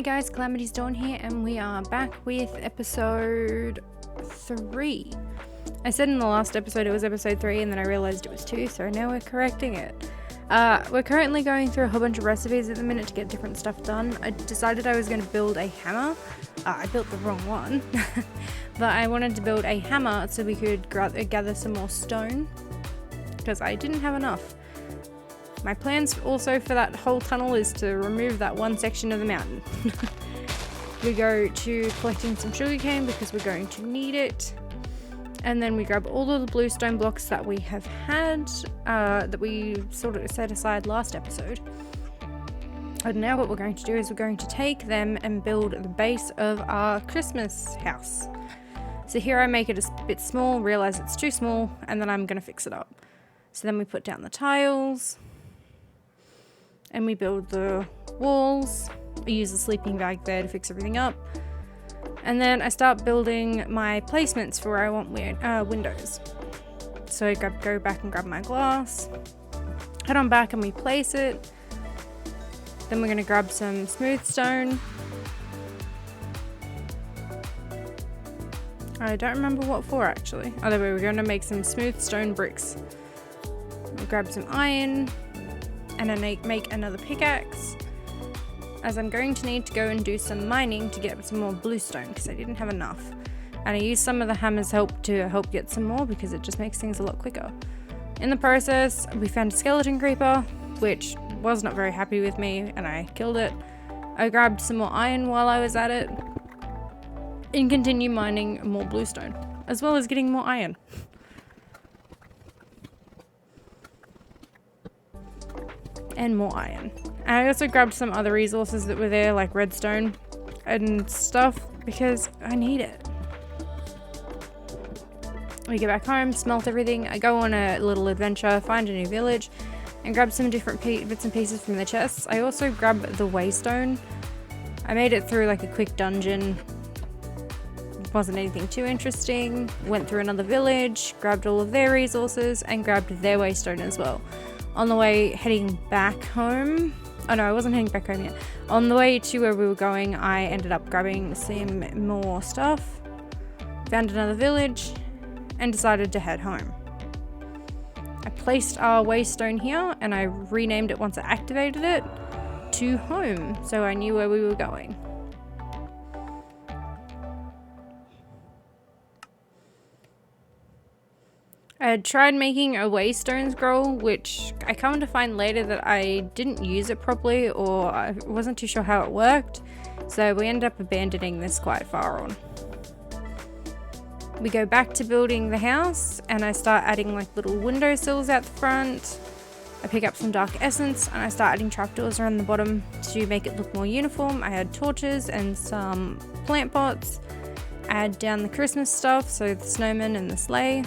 Hi guys, CalamitiesDawn here, and we are back with episode 3. I said in the last episode it was episode 3, and then I realized it was 2, so now we're correcting it. We're currently going through a whole bunch of recipes at the minute to get different stuff done. I decided I was going to build a hammer. I built the wrong one, but I wanted to build a hammer so we could gather some more stone, because I didn't have enough. My plans also for that whole tunnel is to remove that one section of the mountain. We go to collecting some sugarcane because we're going to need it. And then we grab all of the bluestone blocks that we have had, that we sort of set aside last episode. And now what we're going to do is we're going to take them and build the base of our Christmas house. So here I make it a bit small, realize it's too small, and then I'm going to fix it up. So then we put down the tiles. And we build the walls. I use a sleeping bag there to fix everything up. And then I start building my placements for where I want windows. So I go back and grab my glass. Head on back and we place it. Then we're going to grab some smooth stone. I don't remember what for actually. Oh, there we go. We're going to make some smooth stone bricks. We'll grab some iron. And I make another pickaxe, as I'm going to need to go and do some mining to get some more bluestone because I didn't have enough. And I used some of the hammer's help to help get some more because it just makes things a lot quicker. In the process, we found a skeleton creeper, which was not very happy with me, and I killed it. I grabbed some more iron while I was at it and continue mining more bluestone, as well as getting more iron. And more iron. I also grabbed some other resources that were there, like redstone and stuff, because I need it. We get back home, smelt everything. I go on a little adventure, find a new village, and grab some different bits and pieces from the chests. I also grabbed the waystone. I made it through like a quick dungeon. Wasn't anything too interesting. Went through another village, grabbed all of their resources, and grabbed their waystone as well. On the way heading back home, oh no, I wasn't heading back home yet. On the way to where we were going, I ended up grabbing some more stuff, found another village, and decided to head home. I placed our waystone here, and I renamed it once I activated it to home, so I knew where we were going. I had tried making a waystone scroll, which I come to find later that I didn't use it properly, or I wasn't too sure how it worked, so we ended up abandoning this quite far on. We go back to building the house, and I start adding like little windowsills out the front. I pick up some dark essence, and I start adding trapdoors around the bottom to make it look more uniform. I had torches and some plant pots. Add down the Christmas stuff, so the snowman and the sleigh.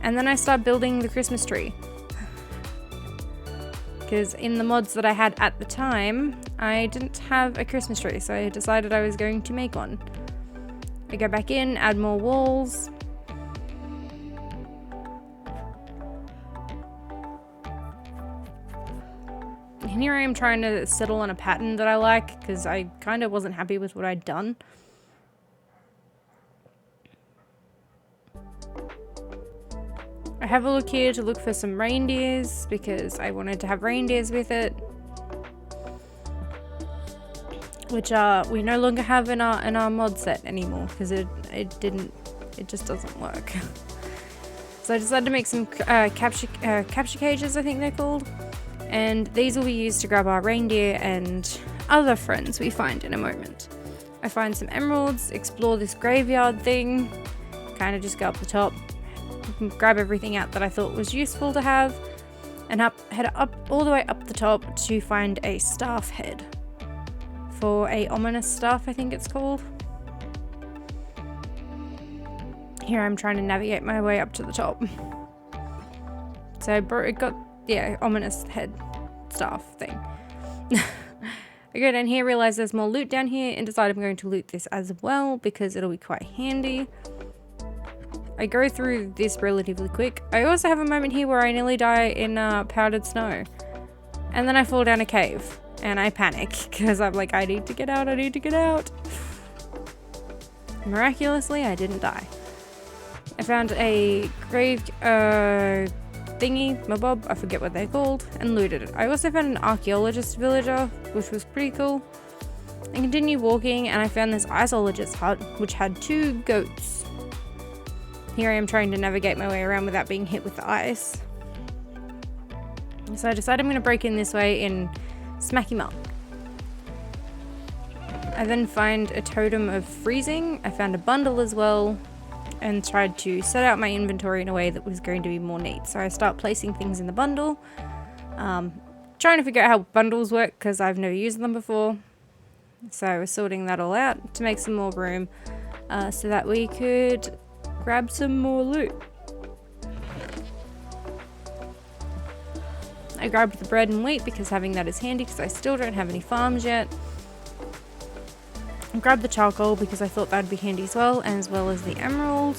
And then I start building the Christmas tree. Because in the mods that I had at the time, I didn't have a Christmas tree, so I decided I was going to make one. I go back in, add more walls. And here I am trying to settle on a pattern that I like, because I kind of wasn't happy with what I'd done. I have a look here to look for some reindeers because I wanted to have reindeers with it, which we no longer have in our mod set anymore because it just doesn't work. So I decided to make some capture cages, I think they're called, and these will be used to grab our reindeer and other friends we find in a moment. I find some emeralds, explore this graveyard thing, kind of just go up the top. Grab everything out that I thought was useful to have, and head up all the way up the top to find a staff head for a ominous staff, I think it's called. Here I'm trying to navigate my way up to the top. So it got, yeah, ominous head staff thing. I go down here, realize there's more loot down here, and decide I'm going to loot this as well because it'll be quite handy. I go through this relatively quick. I also have a moment here where I nearly die in powdered snow. And then I fall down a cave. and I panic because I'm like, I need to get out, I need to get out. Miraculously, I didn't die. I found a grave thingy, mabob, I forget what they're called, and looted it. I also found an archaeologist villager, which was pretty cool. I continued walking and I found this iceologist hut, which had 2 goats. Here I am trying to navigate my way around without being hit with the ice. So I decided I'm going to break in this way and smack him up. I then find a totem of freezing. I found a bundle as well and tried to set out my inventory in a way that was going to be more neat. So I start placing things in the bundle, trying to figure out how bundles work because I've never used them before. So I was sorting that all out to make some more room so that we could grab some more loot. I grabbed the bread and wheat because having that is handy because I still don't have any farms yet. I grabbed the charcoal because I thought that'd be handy as well as the emerald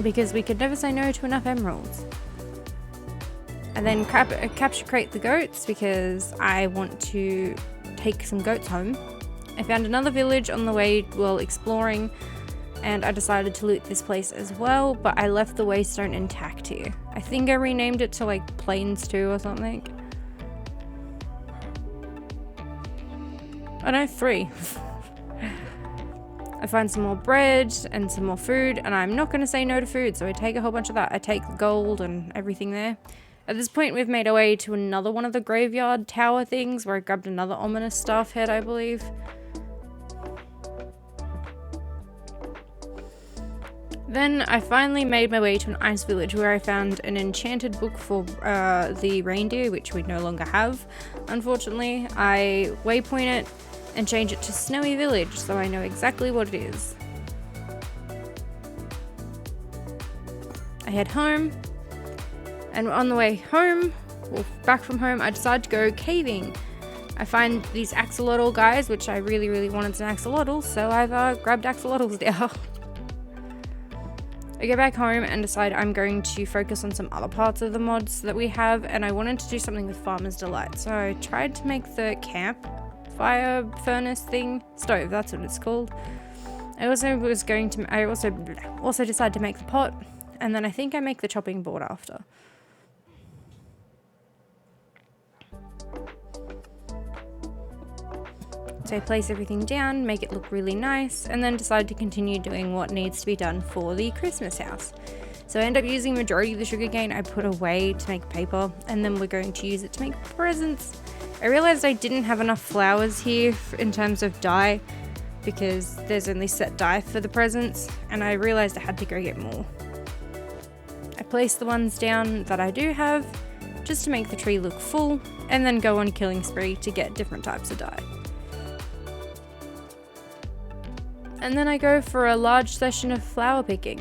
because we could never say no to enough emeralds. And then capture crate the goats because I want to take some goats home. I found another village on the way while exploring and I decided to loot this place as well, but I left the waystone intact here. I think I renamed it to like Plains 2 or something. Oh no, 3. I find some more bread and some more food, and I'm not going to say no to food, so I take a whole bunch of that. I take gold and everything there. At this point, we've made our way to another one of the graveyard tower things, where I grabbed another ominous staff head, I believe. Then I finally made my way to an ice village where I found an enchanted book for the reindeer, which we no longer have, unfortunately. I waypoint it and change it to Snowy Village so I know exactly what it is. I head home, and on the way home, or back from home, I decide to go caving. I find these axolotl guys, which I really wanted some axolotl, so I've grabbed axolotls now. I go back home and decide I'm going to focus on some other parts of the mods that we have, and I wanted to do something with Farmer's Delight. So I tried to make the camp fire furnace thing, stove, that's what it's called. I also decided to make the pot, and then I think I make the chopping board after. So I place everything down, make it look really nice, and then decide to continue doing what needs to be done for the Christmas house. So I end up using majority of the sugarcane I put away to make paper, and then we're going to use it to make presents. I realized I didn't have enough flowers here in terms of dye, because there's only set dye for the presents, and I realized I had to go get more. I place the ones down that I do have, just to make the tree look full, and then go on a killing spree to get different types of dye. And then I go for a large session of flower picking.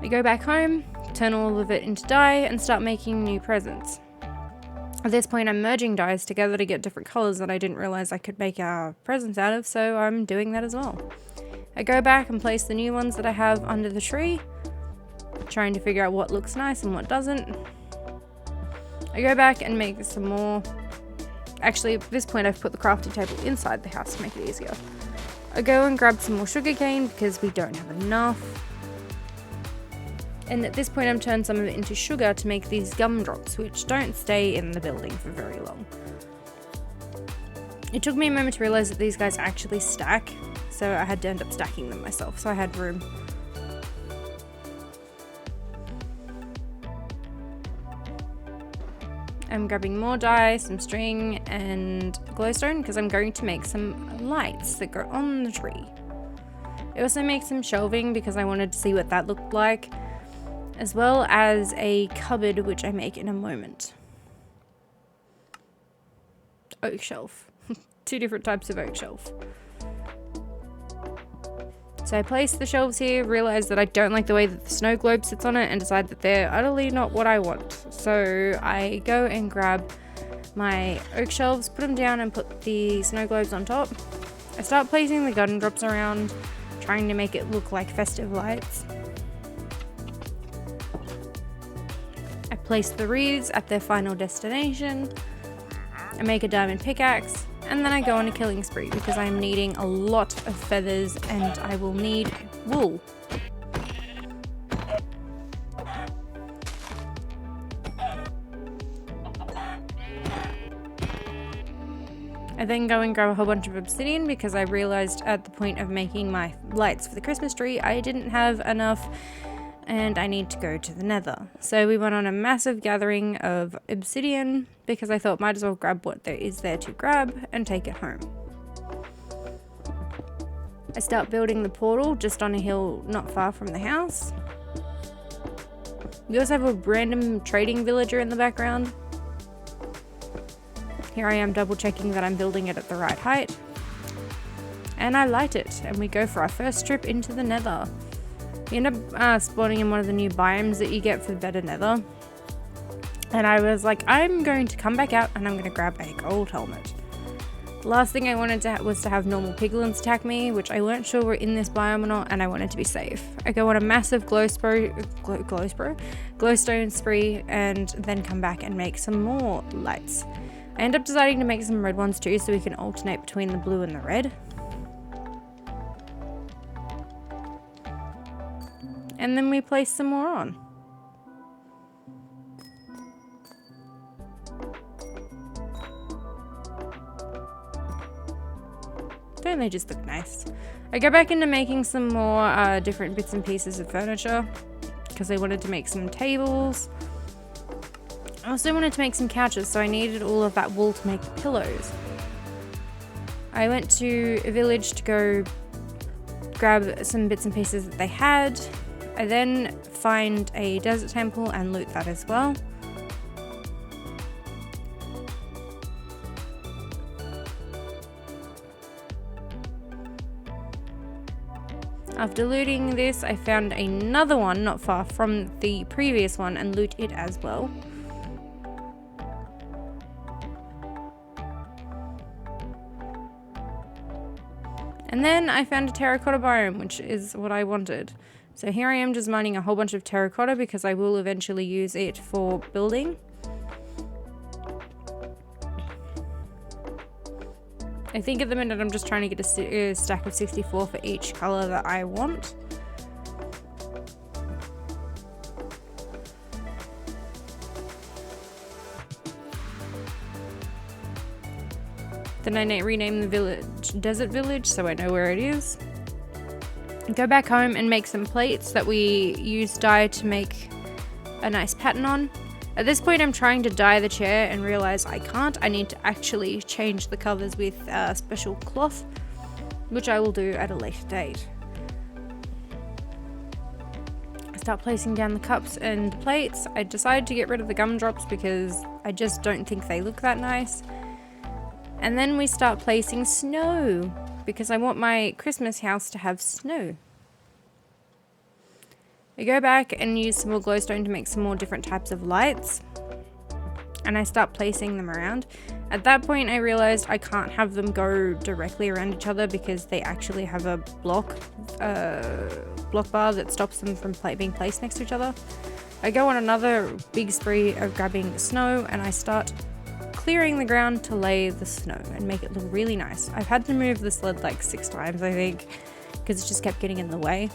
I go back home, turn all of it into dye, and start making new presents. At this point, I'm merging dyes together to get different colors that I didn't realize I could make presents out of, so I'm doing that as well. I go back and place the new ones that I have under the tree, trying to figure out what looks nice and what doesn't. I go back and make some more. Actually, at this point, I've put the crafting table inside the house to make it easier. I go and grab some more sugarcane because we don't have enough. And at this point, I'm turning some of it into sugar to make these gumdrops, which don't stay in the building for very long. It took me a moment to realize that these guys actually stack, so I had to end up stacking them myself, so I had room. I'm grabbing more dye, some string, and glowstone because I'm going to make some lights that go on the tree. I also make some shelving because I wanted to see what that looked like, as well as a cupboard which I make in a moment. Oak shelf. 2 different types of oak shelf. So I place the shelves here, realize that I don't like the way that the snow globe sits on it, and decide that they're utterly not what I want. So I go and grab my oak shelves, put them down and put the snow globes on top. I start placing the gumdrops around, trying to make it look like festive lights. I place the wreaths at their final destination. I make a diamond pickaxe, and then I go on a killing spree because I'm needing a lot of feathers and I will need wool. I then go and grab a whole bunch of obsidian because I realized at the point of making my lights for the Christmas tree I didn't have enough and I need to go to the nether. So we went on a massive gathering of obsidian because I thought might as well grab what there is there to grab and take it home. I start building the portal just on a hill not far from the house. We also have a random trading villager in the background. Here I am double checking that I'm building it at the right height. And I light it and we go for our first trip into the nether. We end up spawning in one of the new biomes that you get for better nether. And I was like, I'm going to come back out and I'm going to grab a gold helmet. The last thing I wanted was to have normal piglins attack me, which I weren't sure were in this biome or not, and I wanted to be safe. I go on a massive glowstone spree and then come back and make some more lights. I end up deciding to make some red ones too so we can alternate between the blue and the red. And then we place some more on. Don't they just look nice? I go back into making some more different bits and pieces of furniture because I wanted to make some tables. I also wanted to make some couches, so I needed all of that wool to make the pillows. I went to a village to go grab some bits and pieces that they had. I then find a desert temple and loot that as well. After looting this, I found another one not far from the previous one and loot it as well. And then I found a terracotta biome, which is what I wanted. So here I am just mining a whole bunch of terracotta because I will eventually use it for building. I think at the minute I'm just trying to get a stack of 64 for each color that I want. Then I rename the village Desert Village so I know where it is. Go back home and make some plates that we use dye to make a nice pattern on. At this point I'm trying to dye the chair and realize I can't. I need to actually change the covers with special cloth, which I will do at a later date. I start placing down the cups and plates. I decided to get rid of the gumdrops because I just don't think they look that nice. And then we start placing snow because I want my Christmas house to have snow. I go back and use some more glowstone to make some more different types of lights. And I start placing them around. At that point I realized I can't have them go directly around each other because they actually have a block bar that stops them from being placed next to each other. I go on another big spree of grabbing the snow and I start clearing the ground to lay the snow and make it look really nice. I've had to move the sled like 6 times I think because it just kept getting in the way.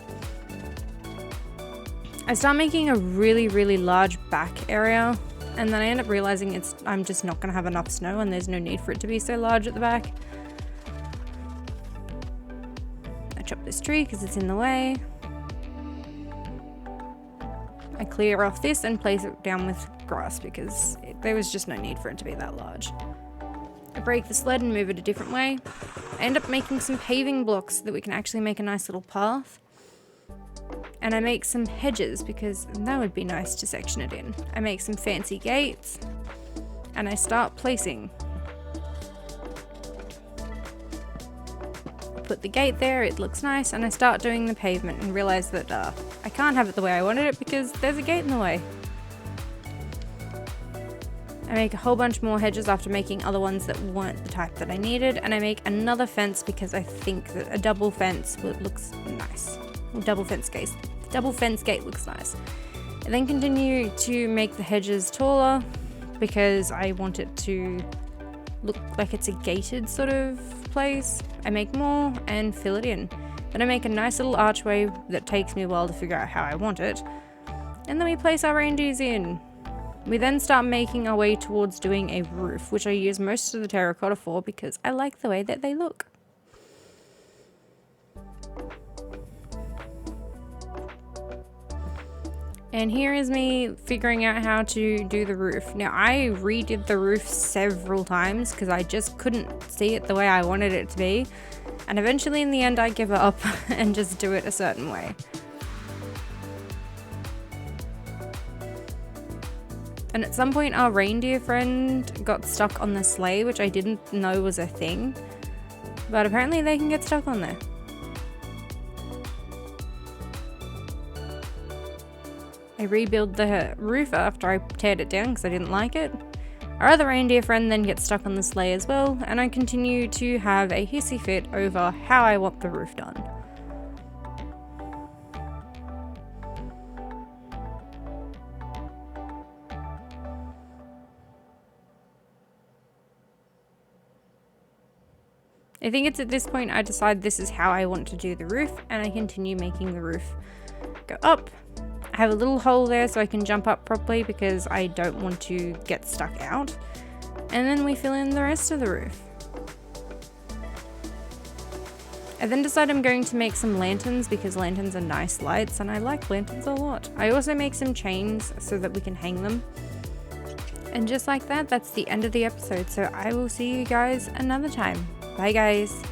I start making a really large back area and then I end up realizing I'm just not going to have enough snow and there's no need for it to be so large at the back. I chop this tree because it's in the way. I clear off this and place it down with grass because there was just no need for it to be that large. I break the sled and move it a different way. I end up making some paving blocks so that we can actually make a nice little path. And I make some hedges because that would be nice to section it in. I make some fancy gates and I start placing. Put the gate there, it looks nice, and I start doing the pavement and realize that I can't have it the way I wanted it because there's a gate in the way. I make a whole bunch more hedges after making other ones that weren't the type that I needed, and I make another fence because I think that a double fence looks nice. Double fence gate looks nice. I then continue to make the hedges taller because I want it to look like it's a gated sort of place. I make more and fill it in. Then I make a nice little archway that takes me a while to figure out how I want it. And then we place our reindeers in. We then start making our way towards doing a roof, which I use most of the terracotta for because I like the way that they look. And here is me figuring out how to do the roof. Now, I redid the roof several times because I just couldn't see it the way I wanted it to be. And eventually in the end I give up and just do it a certain way. And at some point our reindeer friend got stuck on the sleigh, which I didn't know was a thing. But apparently they can get stuck on there. I rebuild the roof after I teared it down because I didn't like it. Our other reindeer friend then gets stuck on the sleigh as well, and I continue to have a hissy fit over how I want the roof done. I think it's at this point I decide this is how I want to do the roof, and I continue making the roof go up. I have a little hole there so I can jump up properly because I don't want to get stuck out. And then we fill in the rest of the roof. I then decide I'm going to make some lanterns because lanterns are nice lights and I like lanterns a lot. I also make some chains so that we can hang them. And just like that, that's the end of the episode. So I will see you guys another time. Bye guys.